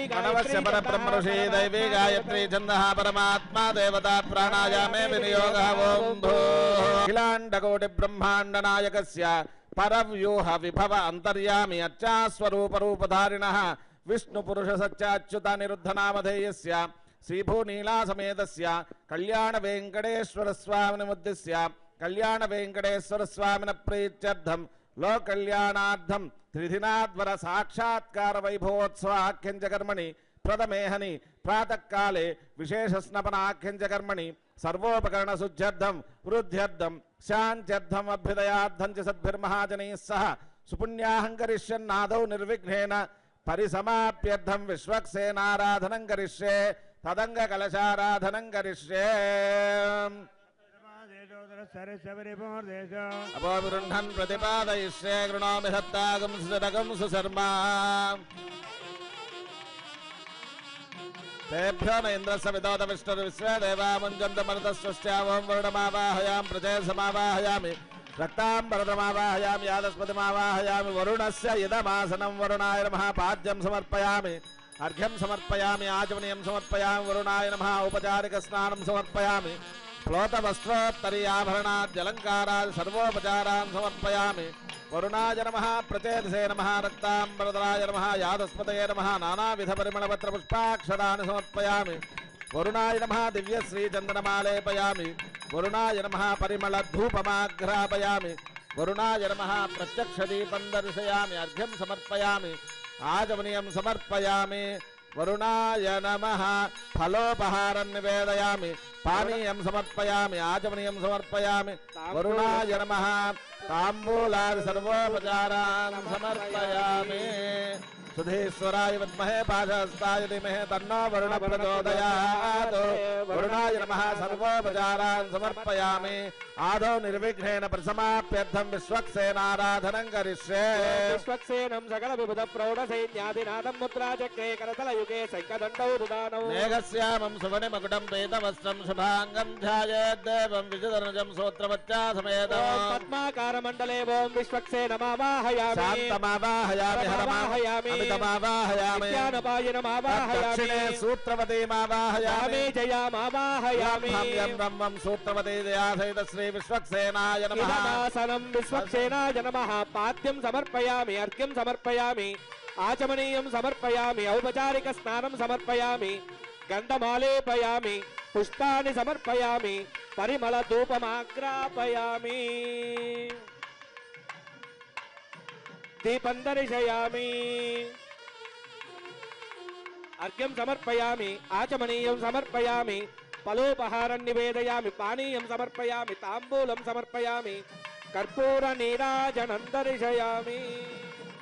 प्रणवस्य परब्रह्म ऋषि दैवी गायत्री छन्दः परमात्मा देवता प्राणायामे विनियोगः ओम भूः अखिलाण्डकोटि ब्रह्माण्ड नायकस्य परव्यूह विभव अंतर्यामि अर्चास्वरूप रूपधारिणः विष्णु पुरुष सच्चाच्युत निरुद्धनामधेयस्य श्रीभूनीला समेतस्य कल्याण वेंकटेश्वर स्वामिमुद्दिश्य कल्याण वेंकटेश्वर स्वामिन प्रीत्यर्थं लोक कल्याणार्थं त्रिदिनाद्वर साक्षात्कार वैभवोत्सव आख्यंजकर्मणि प्रथमेहनि प्रातः काले विशेष स्नपन आख्यंजकर्मणि सर्वोपकरण शुद्ध्यर्थं वृद्ध्यर्थं शान्त्यर्थं अभ्युदयार्थं च सद्भिर्महाजनैः सह सुपुण्याहं करिष्यन्नादौ निर्विघ्नेन परिसमाप्यर्थं विश्वक्सेनाराधनं करिष्ये तदंग कलशाराधनं करिष्ये अपोविरुन्धन् प्रतिपादयिष्ये गृणोमि सत्तागं सुदगं सुशर्मा तेभ्यो न इन्द्रस्य विदोद विष्णुर्विश्वे देवा मुञ्जन्त मरुतस्वस्यावं वरुणमावाहयामि प्रजयसमावाहयामि रक्ताम्बरमावाहयामि यादस्पतिमावाहयामि वरुणस्य इदमासनं वरुणाय नमः पाद्यं समर्पयामि अर्घ्यं समर्पयामि आचमनीयं समर्पयामि वरुणाय नमः औपचारिक स्नानं समर्पयामि प्लोत वस्त्रोत्तरीयाभरणाद्यलङ्कारात् सर्वोपचारान् समर्पयामि वरुणाय नमः प्रचेतसे नमः रक्ताम्बरधराय नमः यादस्पतये नमः नानाविध परिमलपत्र पुष्पाक्षराणि समर्पयामि वरुणाय नमः दिव्यश्रीचन्दनमालेपयामि वरुणाय नमः परिमलधूपमाघ्रापयामि वरुणाय नमः प्रत्यक्षदीपं दर्शयामि अर्घ्यं समर्पयामि आचमनीयं समर्पयामि वरुणाय नमः फलोपहारं निवेदयामि पानीयं समर्पयामि आचमनीयं समर्पयामि वरुणाय नमः ताम्बूलादि सर्वोपचारान् समर्पयामि सुधीश्वराय विद्महे पाशहस्ताय धीमहि तन्नो वरुणः प्रचोदयात् वरुणाय नमः सर्वोपचारान् समर्पयामि आदौ निर्विघ्नेन परिसमाप्यर्थं विश्वक्सेनाराधनं करिष्ये विश्वक्सेनं सकल विबुध प्रौढ सैन्यादिनादं मुद्राचक्रे करतलयुगे शङ्खदण्डौ दुदानौ मेघश्यामं सुवर्णमकुटं पीतवस्त्रं शुभाङ्गं ध्यायेद्देवं विजयधनुजं सोत्रवत्या समेतं पद्माकारमण्डले ओं विश्वक्सेनमावाहयामि शान्तमावाहयामि हरमाहयामि अमितमावाहयामि ज्ञानपायनमावाहयामि दक्षिणे सूत्रवतीमावाहयामि जयामावाहयामि यं ब्रह्मं सूत्रवती जयासहित श्री विश्वक्सेनाय नमः इदमासनं विश्वक्सेनाय नमः पाद्यं समर्पयामि अर्घ्यं समर्पयामि आचमनीयं समर्पयामि औपचारिक स्नानं समर्पयामि गन्धमालेपयामि पुष्पाणि समर्पयामि परिमलधूपमाग्रापयामि दीपं दर्शयामि अर्घ्यं समर्पयामि आचमनीयं समर्पयामि फलोपहारं निवेदयामि पानीयं समर्पयामि ताम्बूलं समर्पयामि कर्पूर नीराजनं दर्शयामि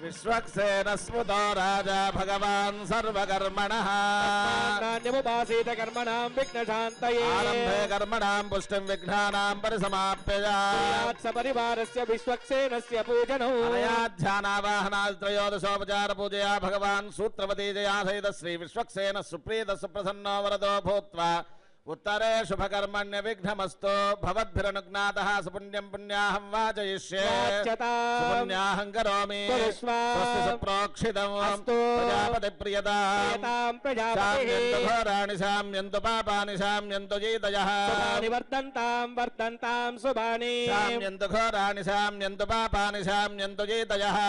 विश्वक्सेन स्मृतो राजा भगवान् सर्वकर्मणः नान्यमुपासीत कर्मणां विघ्नशान्तये आरम्भे कर्मणां पुष्टिं विघ्नानां परिसमाप्ययात् सपरिवारस्य विश्वक्सेनस्य पूजनौ ध्यानावाहनात् त्रयोदशोपचार पूजया भगवान् सूत्रवती जया सहित श्री विश्वक्सेन सुप्रीत सुप्रसन्नो वरदो भूत्वा उत्तरे शुभकर्मण्य विघ्नमस्तु भवद्भिरनुज्ञातः सुपुण्यं पुण्याहं वाचयिष्ये सुपुण्याहं करोमि स्वस्ति सुप्रोक्षितम् प्रजापति प्रियतां शाम्यन्तु घोराणि शाम्यन्तु पापानि शाम्यन्तु जीतयः वर्तन्तां शुभानि शाम्यन्तु घोराणि शाम्यन्तु पापानि शाम्यन्तु जीतयः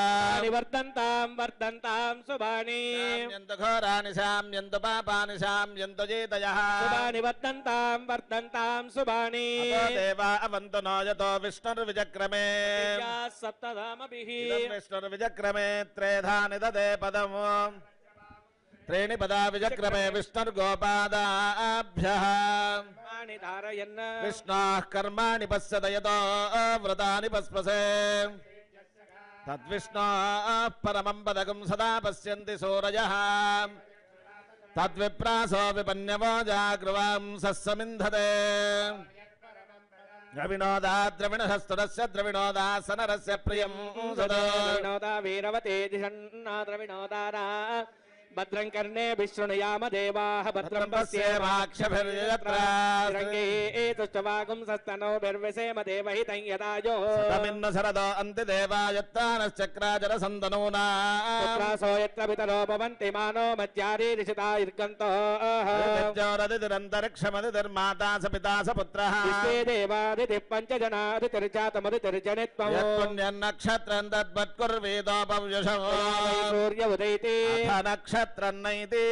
वर्तन्तां शुभानि शाम्यन्तु घोराणि शाम्यन्तु पापानि शाम्यन्तु जीतयः वर्तन्तां शुभानि देवा अवन्तु नो यतो विष्णुर्विचक्रमे सप्तधामभिः विष्णुर्विचक्रमे त्रेधा निदधे पदम् त्रीणि पदा विचक्रमे विष्णुर्गोपादाभ्यः धारयन् विष्णोः कर्माणि पश्यत यतो व्रतानि पस्पसे तद्विष्णोः परमं पदकं सदा पश्यन्ति सूरयः तद्विप्रासो विपन्यवो जागृवांसः समिन्धते द्रविणोदाद्रविणहस्तुरस्य द्रविणोदासनरस्य प्रियं द्रविणोदा वीरवते दिशन्ना द्रविणोदारा భద్రం కర్ణే విశృణుయామ దేవాః భద్రం పశ్యేమాక్షభిర్యత్రా తుష్టవాగుం సస్తనో నిర్విసేమ దేవహితం యదాయో తమిన్న శరదో అంతి దేవాయత్తానశ్చక్రాజర సందనూనా పుత్రాసో యత్ర పితరో భవంతి మానో మధ్యారీ రిషితా ఇర్గంతో రదిరంతరిక్షమదిర్మాతా స పితా స పుత్రః విశ్వే దేవాదితి పంచజనాదితిర్చాతమదితిర్జనిత్వం యత్పుణ్యన్నక్షత్రం తద్వత్కుర్వేదోపవ్యషం సూర్య ఉదయితి నక్షత్రం నైతి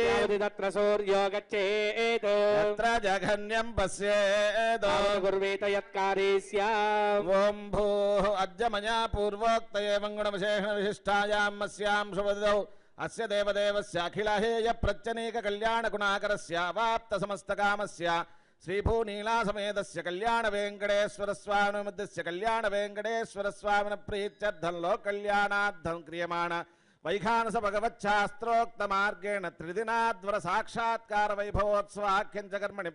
తత్ర సూర్యో గచ్చేత్ యత్ర జఘన్యం పశ్యేదో గుర్వేత యత్కారీ స్యామ్ ఓం భూః అద్య మయా పూర్వోక్తయే గుణవిశేషణ విశిష్టాయాం అస్యాం శుభదౌ అస్య దేవదేవస్య అఖిలహేయ ప్రత్యనేక కళ్యాణ గుణాకరస్య వాప్త సమస్త కామస్య శ్రీభూనీలాసమేతస్య కళ్యాణ వెంకటేశ్వర స్వామి మధ్యస్య కళ్యాణ వెంకటేశ్వర స్వామిన ప్రీత్యర్థంలో కళ్యాణార్థం క్రియమాణ వైఖానస భగవచ్ఛాస్త్రోక్త మార్గేణ త్రిదినాద్వర సాక్షాత్కార వైభవోత్సవాఖ్యం చ కర్మణి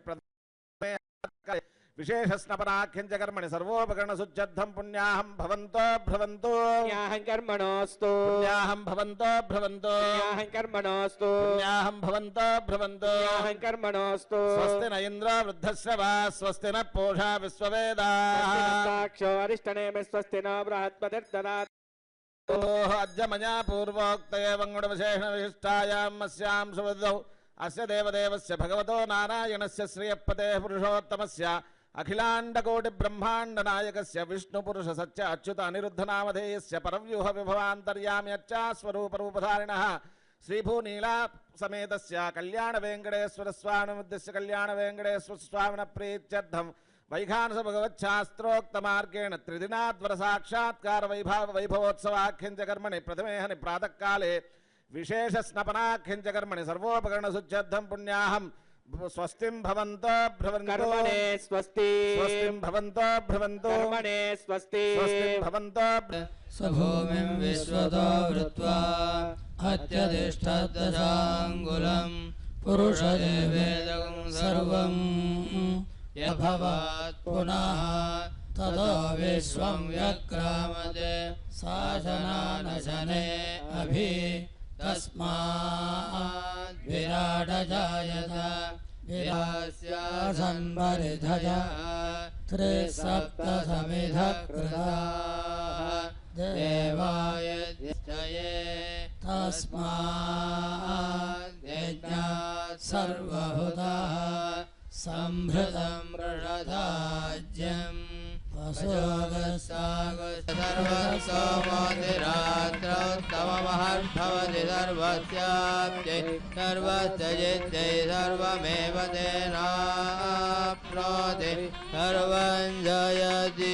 విశేష స్నపనాఖ్యం చ కర్మణి సర్వోపకరణ శుద్ధ్యర్థం పుణ్యాహం భవంతో భ్రవంతో పుణ్యాహం కర్మణోస్తు పుణ్యాహం భవంతో భ్రవంతో పుణ్యాహం కర్మణోస్తు పుణ్యాహం భవంతో భ్రవంతో పుణ్యాహం కర్మణోస్తు స్వస్తి న ఇంద్ర వృద్ధశ్రవా స్వస్తి న పూషా విశ్వవేదాః సాక్షో అరిష్టనేమి స్వస్తి నో బృహస్పతిర్దదాత్ అద్య మయా పూర్వోక్తయే గుణవిశేషణ విశిష్టాయాం అస్యాం శుభదౌ అస్య దేవదేవస్య భగవతో నారాయణస్య శ్రియపతేః పురుషోత్తమస్య అఖిలాండకోటి బ్రహ్మాండ నాయకస్య విష్ణుపురుష సత్య అచ్యుత అనిరుద్ధ నామధేయస్య పరవ్యూహ విభవాంతర్యామి అర్చాస్వరూప రూపధారిణః శ్రీభూనీలా సమేతస్య కళ్యాణ వెంకటేశ్వర స్వామి ఉద్దేశ్య కళ్యాణ వెంకటేశ్వర స్వామిన ప్రీత్యర్థం వైఖానస భగవచ్ఛాస్త్రోక్త మార్గేణ త్రిదినాద్వర సాక్షాత్కార వైభవోత్సవాఖ్యం చ కర్మణి ప్రథమేహని ప్రాతకాలే విశేష స్నపనాఖ్యం చ కర్మణి సర్వోపకరణ శుద్ధ్యర్థం పుణ్యాహం స్వస్తిం భవంతో భ్రవంతో కర్మణే స్వస్తి స్వస్తిం భవంతో భ్రవంతో కర్మణే స్వస్తి స్వస్తిం భవంతో సభూమిం విశ్వతో వృత్వా అత్యధిష్ఠదశాంగులం పురుషదేవేదం సర్వం యభవాత్ పునః తదో విశ్వం వ్యక్రామతే శాసనానశనే అభి తస్మాత్ విరాట జాయత విరాస్యాసన్వరిధజ త్రిసప్తసమిధ కృతాః దేవాయ దిష్టయే తస్మాత్ యజ్ఞాత్ సర్వహుతః సంభృతం మృషధాజ్యం सर्वसोमोतिरात्रौत्तममहद्भवति सर्वस्याप्त्यै सर्वस्य सर्वमेव तेनाप्नोति सर्वं जयति